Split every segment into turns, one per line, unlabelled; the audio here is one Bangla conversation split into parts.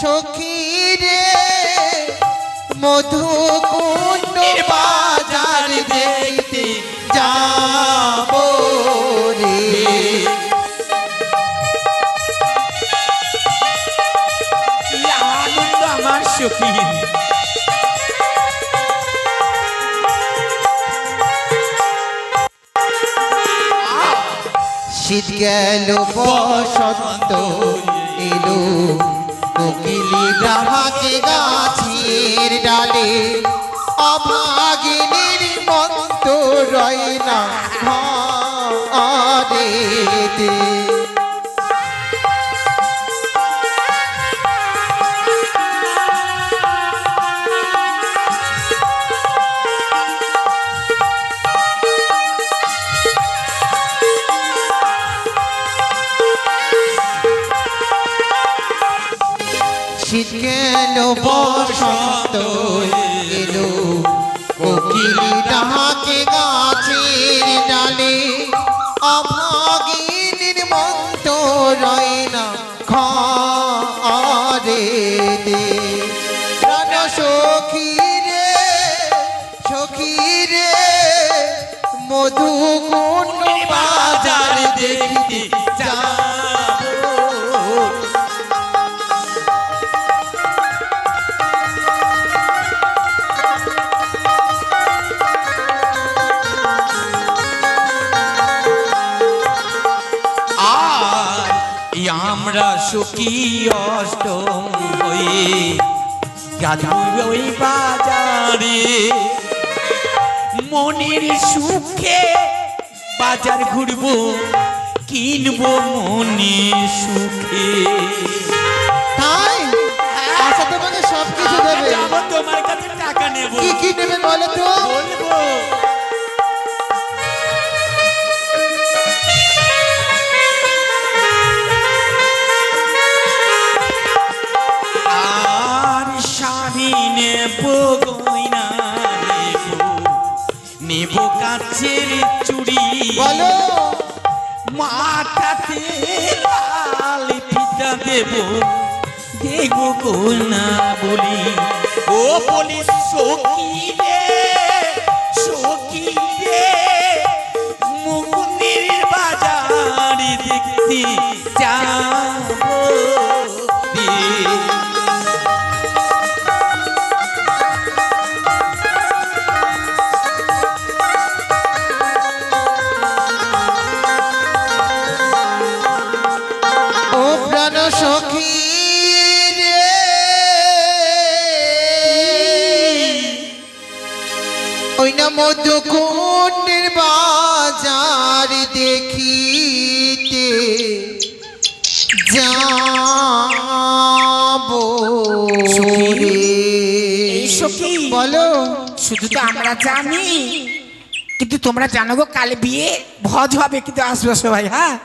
সখী রে মধুকুণ্ড বাজার দেখতে যাব রে।
আনন্দ আমার সখী।
শীত গেল বসন্ত এলো কোকিলি ডাকে গাছের ডালে অভাগিনীর মন্ত রয় না ঘরেতে। শীত গেল বসন্ত এলো কোকিলি ডাকে গাছের ডালে অভাগিনীর মন্ত রয় না ঘরেতে। প্রাণ সখী রে মধুকুণ্ড বাজার দেখতে যাব।
আমরা সখী অষ্টম হয়ে গাধুর ওই বাজারে মনের সুখে বাজার ঘুরবো কিনবো মনের সুখে।
তাই আচ্ছা তোমাকে সব কিছু দেবে।
যাবো তোমার কাছে টাকা নেব।
কি কি নেবে বলো তো?
বলবো নেব কাছের চুড়ি
বলো
মাথাতে লাল ফিতা দেব দেখবো গোনা বলি ও বলি সখী রে মুকুন্দির বাজার দেখতে যাবো
সখী রে ওই না মধুকুণ্ডের বাজার দেখিতে যাব রে।
সখী
বলো
শুধু তো আমরা জানি কিন্তু তোমরা জানো গো কালে বিয়ে ভোজ হবে কিন্তু আসবে সবাই। হ্যাঁ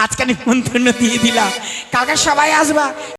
আজকে নিমন্ত্রণ দিয়ে দিলাম কালকে সবাই আসবা।